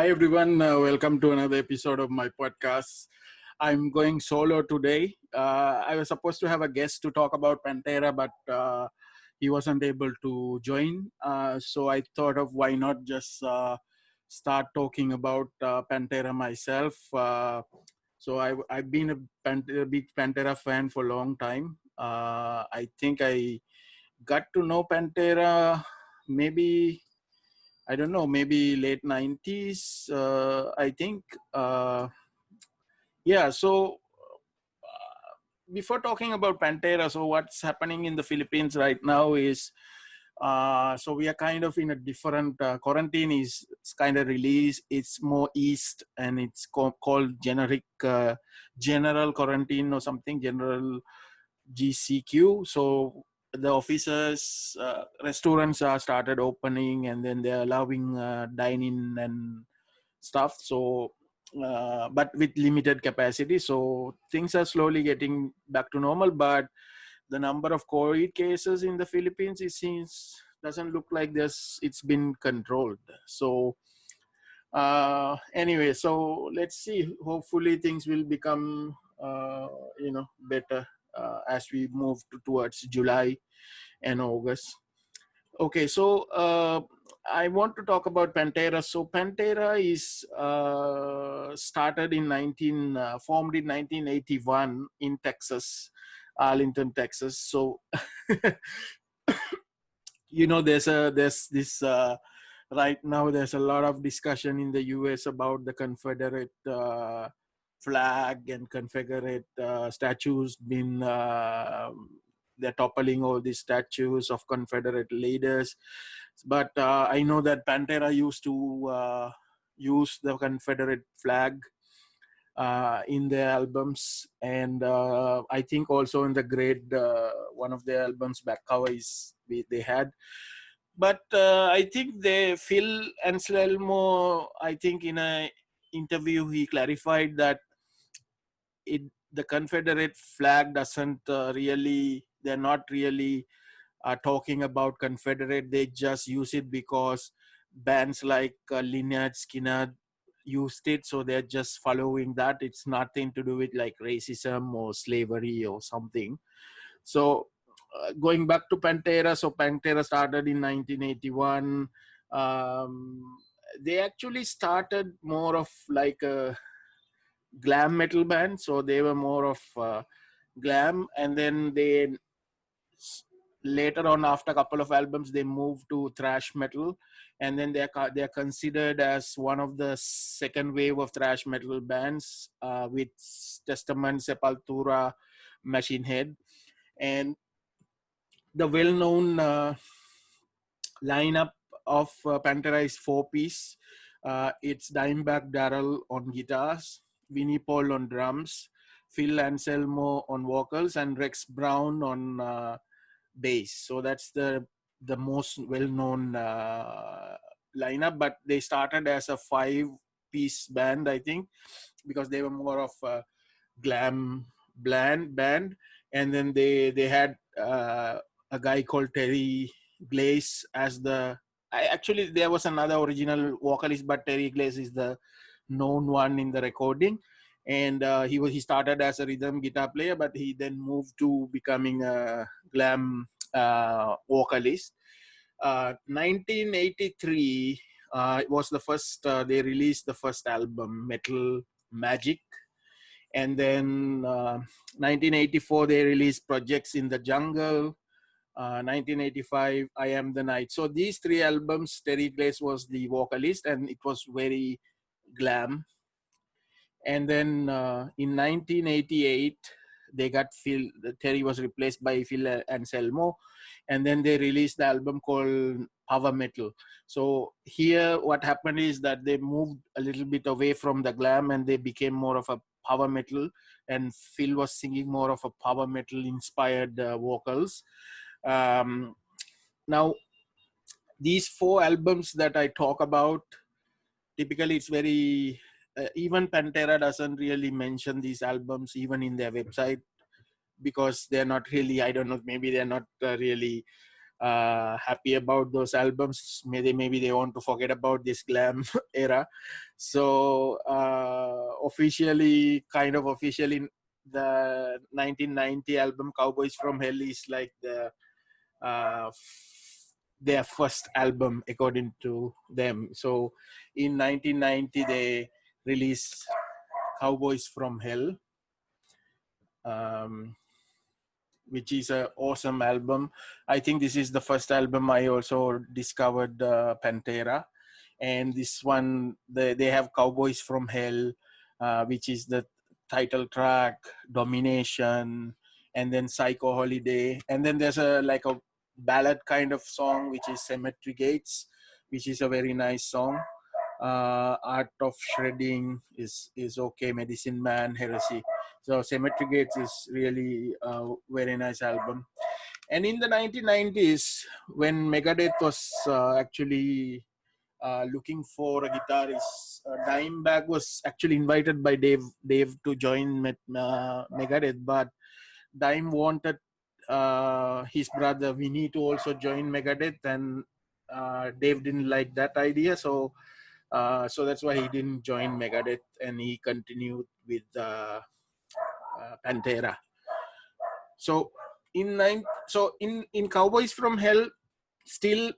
Hi everyone, welcome to another episode of my podcast. I'm going solo today. I was supposed to have a guest to talk about Pantera, but he wasn't able to join. So I thought of why not just start talking about Pantera myself. I've been a big Pantera fan for a long time. I think I got to know Pantera maybe I don't know, maybe late 90s, I think. Uh, yeah, so before talking about Pantera, so what's happening in the Philippines right now is, so we are kind of in a different, quarantine is it's kind of released. It's more east and it's called general quarantine or something, general GCQ. So the offices, restaurants are started opening, and then they're allowing dining and stuff. So, but with limited capacity. So things are slowly getting back to normal. But the number of COVID cases in the Philippines, it seems, doesn't look like it's been controlled. So anyway, so let's see. Hopefully things will become better as we move towards July and August. Okay, so I want to talk about Pantera. So Pantera is formed in 1981 in Texas, Arlington, Texas. So there's this right now there's a lot of discussion in the US about the Confederate flag and Confederate statues being they're toppling all these statues of Confederate leaders. But I know that Pantera used to use the Confederate flag in their albums, and I think also in the grade one of their albums back cover they had. But I think Phil Anselmo, I think in a interview he clarified that the Confederate flag doesn't they're not really talking about Confederate. They just use it because bands like Lynyrd Skynyrd used it, so they're just following that. It's nothing to do with like racism or slavery or something. So going back to Pantera, so Pantera started in 1981. They actually started more of like a glam metal band, so they were more of glam, and then later on, after a couple of albums, they moved to thrash metal, and then they're considered as one of the second wave of thrash metal bands with Testament, Sepultura, Machine Head. And the well-known lineup of Pantera is four-piece. It's Dimebag Darrell on guitars, Vinnie Paul on drums, Phil Anselmo on vocals, and Rex Brown on bass. So that's the most well-known lineup. But they started as a five-piece band, I think, because they were more of a glam band. And then they had a guy called Terry Glaze as actually there was another original vocalist, but Terry Glaze is the known one in the recording. And he started as a rhythm guitar player, but he then moved to becoming a glam vocalist. 1983 it was the first they released the first album, Metal Magic. And then 1984 they released Projects in the Jungle. 1985 I Am the Night. So these three albums, Terry Glaze was the vocalist, and it was very glam. And then in 1988 they got Terry was replaced by Phil Anselmo, and then they released the album called Power Metal. So here what happened is that they moved a little bit away from the glam, and they became more of a power metal, and Phil was singing more of a power metal inspired vocals. Now these four albums that I talk about, typically it's very even Pantera doesn't really mention these albums even in their website, because they're not really, I don't know, maybe they're not really happy about those albums. Maybe they want to forget about this glam era. So officially, the 1990 album Cowboys from Hell is like their first album according to them. So in 1990 they released Cowboys from Hell, um, which is an awesome album. I think this is the first album I also discovered Pantera. And this one, they have Cowboys from Hell, which is the title track, Domination, and then Psycho Holiday. And then there's a ballad kind of song, which is Cemetery Gates, which is a very nice song. Art of Shredding is okay, Medicine Man, Heresy. So Cemetery Gates is really a very nice album. And in the 1990s, when Megadeth was actually looking for a guitarist, Dimebag was actually invited by Dave to join Megadeth, but Dime wanted his brother Vinnie to also join Megadeth, and Dave didn't like that idea, so that's why he didn't join Megadeth, and he continued with Pantera. So in Cowboys from Hell, still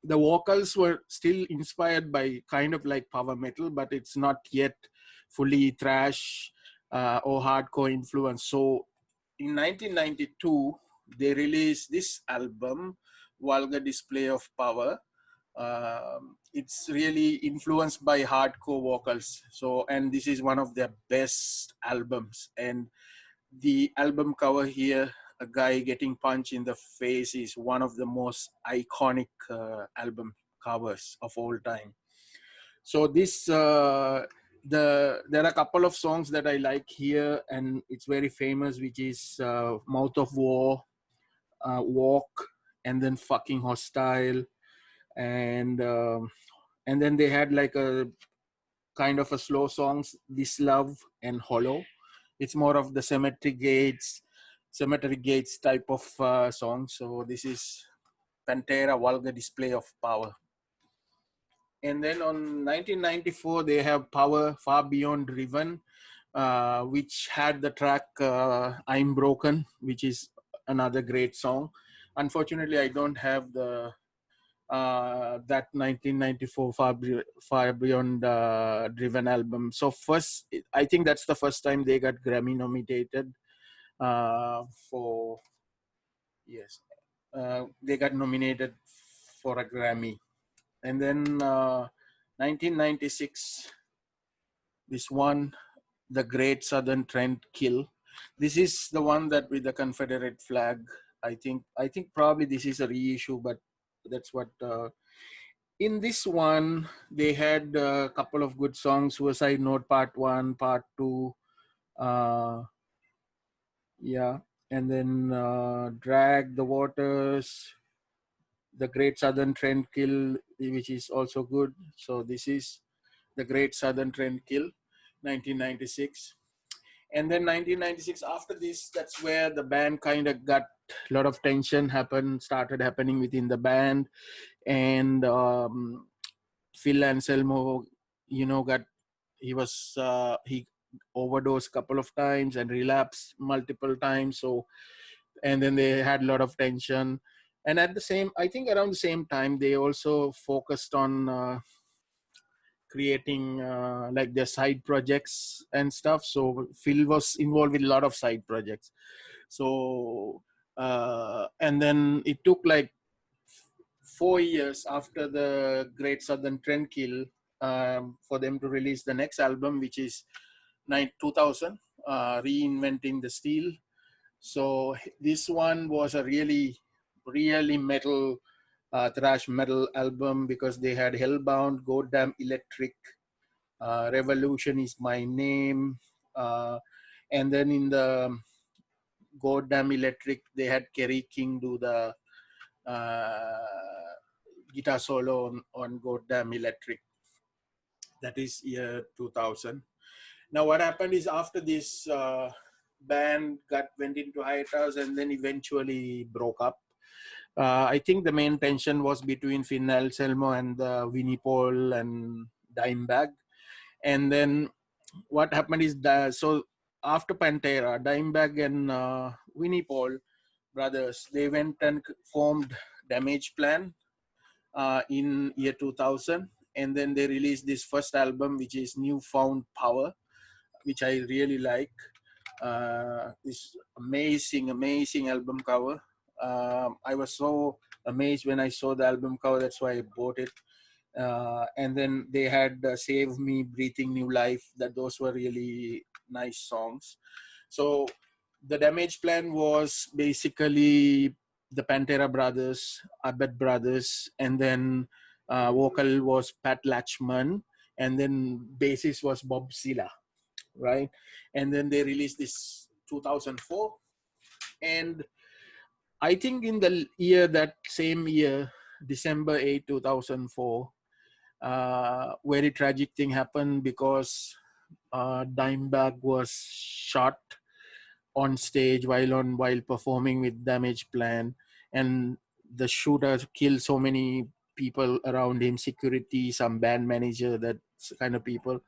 the vocals were still inspired by kind of like power metal, but it's not yet fully thrash or hardcore influence. So in 1992, they released this album, Vulgar Display of Power. It's really influenced by hardcore vocals. So, and this is one of their best albums. And the album cover here, a guy getting punched in the face, is one of the most iconic album covers of all time. So this there are a couple of songs that I like here, and it's very famous, which is Mouth of War, Walk, and then Fucking Hostile, and then they had like a kind of a slow songs, This Love and Hollow. It's more of the Cemetery Gates type of song. So this is Pantera, Vulgar Display of Power. And then on 1994, they have Power Far Beyond Driven, which had the track I'm Broken, which is another great song. Unfortunately, I don't have the that 1994 Far Beyond Driven album. So first, I think that's the first time they got Grammy nominated for, yes, they got nominated for a Grammy. And then 1996, this one, The Great Southern Trendkill. This is the one that with the Confederate flag. I think probably this is a reissue, but that's what. In this one, they had a couple of good songs. Suicide Note Part 1, Part 2. Yeah. And then Drag the Waters, The Great Southern Trendkill, which is also good. So this is The Great Southern Trendkill, 1996. And then 1996, after this, that's where the band kind of got a lot of tension started happening within the band. And Phil Anselmo, he overdosed a couple of times and relapsed multiple times. So, and then they had a lot of tension. And at the same, I think around the same time, they also focused on creating like their side projects and stuff. So Phil was involved with a lot of side projects. So, and then it took like 4 years after the Great Southern Trendkill for them to release the next album, which is 2000, Reinventing the Steel. So this one was a really, really metal, thrash metal album, because they had Hellbound, Goddamn Electric, Revolution Is My Name, and then in the Goddamn Electric, they had Kerry King do the guitar solo on Goddamn Electric. That is year 2000. Now what happened is, after this band went into hiatus and then eventually broke up. I think the main tension was between Finn Anselmo and Vinnie Paul and Dimebag. And then what happened is that, so after Pantera, Dimebag and Vinnie Paul brothers, they went and formed Damageplan in year 2000. And then they released this first album, which is Newfound Power, which I really like. This amazing album cover. I was so amazed when I saw the album cover. That's why I bought it. And then they had Save Me, Breathing New Life. That those were really nice songs. So the Damageplan was basically the Pantera brothers, Abbot brothers, and then vocal was Pat Latchman, and then bassist was Bob Zilla, right? And then they released this 2004, and I think in the year, that same year, December 8, 2004, very tragic thing happened because Dimebag was shot on stage while performing with Damageplan, and the shooter killed so many people around him, security, some band manager, that kind of people.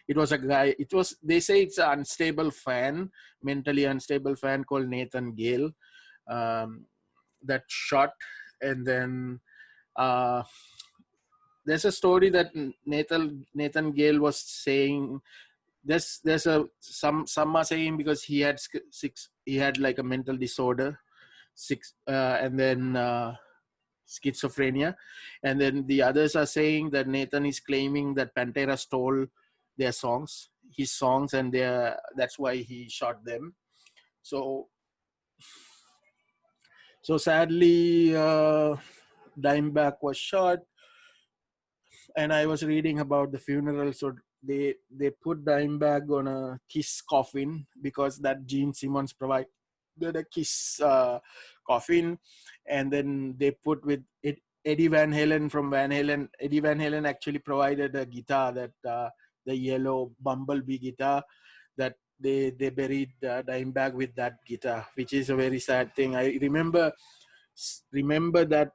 It was a guy, it was, they say it's an unstable fan, mentally unstable fan called Nathan Gale, that shot. And then there's a story that Nathan Gale was saying, there's a some are saying because he had like a mental disorder, and then schizophrenia, and then the others are saying that Nathan is claiming that Pantera stole their songs, his songs, and that's why he shot them. So sadly, Dimebag was shot, and I was reading about the funeral. So they put Dimebag on a Kiss coffin because that Gene Simmons provided a Kiss coffin, and then they put with it Eddie Van Halen from Van Halen. Eddie Van Halen actually provided a guitar, that the yellow Bumblebee guitar, that they buried Dimebag with that guitar, which is a very sad thing. I remember that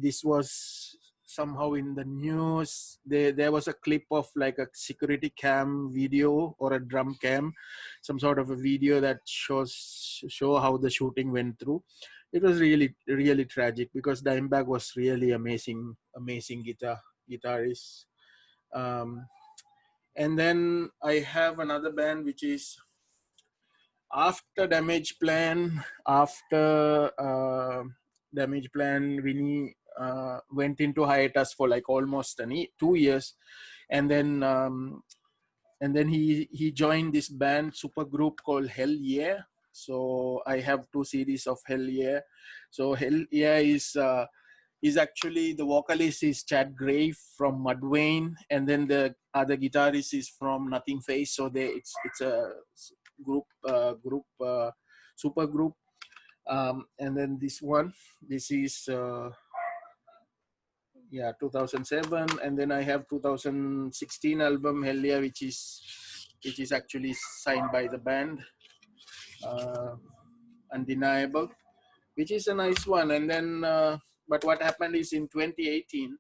this was somehow in the news. There was a clip of like a security cam video or a drum cam, some sort of a video that show how the shooting went through. It was really tragic because Dimebag was really amazing guitarist. um, and then I have another band which is after Damageplan. After Damageplan, Vinny went into hiatus for like almost 2 years, and then he joined this band super group called Hellyeah. So I have 2 CDs of Hellyeah. So Hellyeah is actually, the vocalist is Chad Gray from Mudvayne, and then the other guitarist is from Nothing Face. So it's a group super group. And then this is 2007, and then I have 2016 album Hellyeah, which is actually signed by the band, Undeniable, which is a nice one. And then but what happened is in 2018,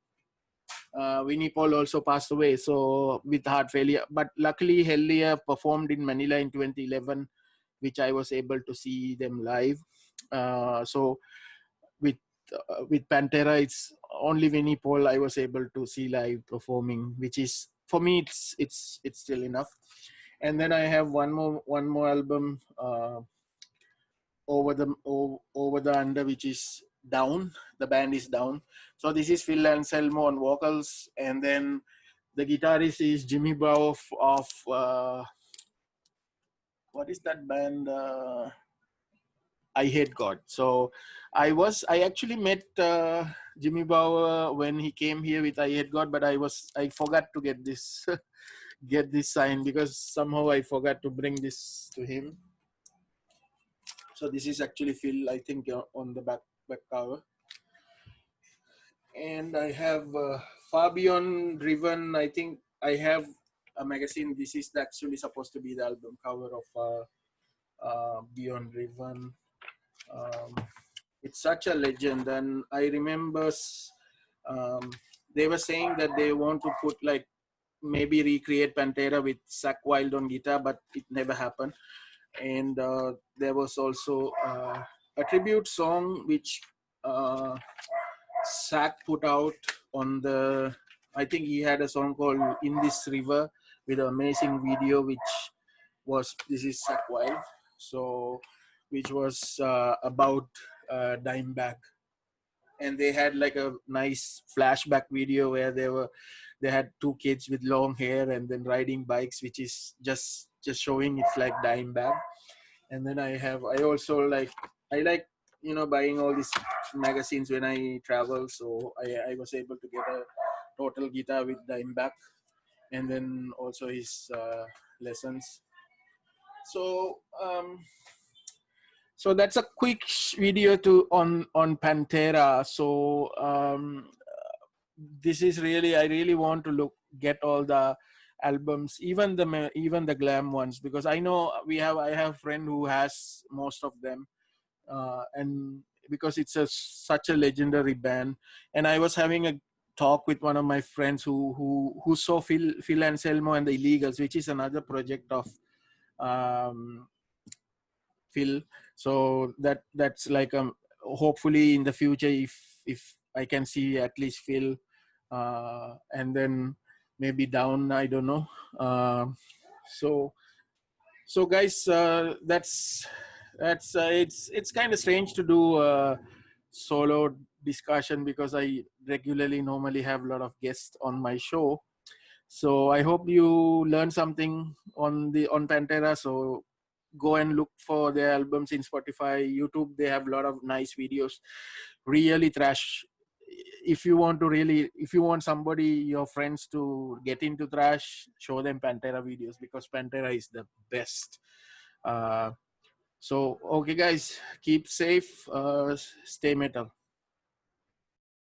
Vinnie Paul also passed away, so with heart failure. But luckily, Hellyeah performed in Manila in 2011, which I was able to see them live. So with Pantera, it's only Vinnie Paul I was able to see live performing, which is, for me, it's still enough. And then I have one more album, over the under, which is Down. The band is Down. So this is Phil Anselmo on vocals, and then the guitarist is Jimmy Bow of what is that band? I Hate God. So I actually met Jimmy Bow when he came here with I Hate God, but I forgot to get this get this sign because somehow I forgot to bring this to him. So this is actually Phil, I think, on the back cover. And I have Far Beyond Driven. I think I have a magazine. This is actually supposed to be the album cover of Beyond Driven. Um, it's such a legend. And I remember um, they were saying that they want to put like maybe recreate Pantera with Zach Wild on guitar, but it never happened. And there was also a tribute song which Zach put out on the. I think he had a song called "In This River" with an amazing video, which was this is Zach Wild, so which was about Dimebag, and they had like a nice flashback video where they had two kids with long hair and then riding bikes, which is just showing it's like Dimebag. And then I also like I like buying all these magazines when I travel, so I was able to get a total guitar with Dimebag, and then also his lessons. So so that's a quick video to on Pantera. So this is really I really want to get all the albums, even the Glam ones, because I know I have a friend who has most of them, and because it's such a legendary band. And I was having a talk with one of my friends who saw Phil Anselmo and the Illegals, which is another project of um, Phil. So that's like hopefully in the future, if I can see at least Phil, and then maybe down, I don't know. So so guys, that's it's kind of strange to do a solo discussion because I regularly normally have a lot of guests on my show. So I hope you learned something on Pantera. So go and look for their albums in Spotify, YouTube. They have a lot of nice videos, really thrash. If you want somebody, your friends, to get into thrash, show them Pantera videos, because Pantera is the best. uh, so okay guys, keep safe, stay metal.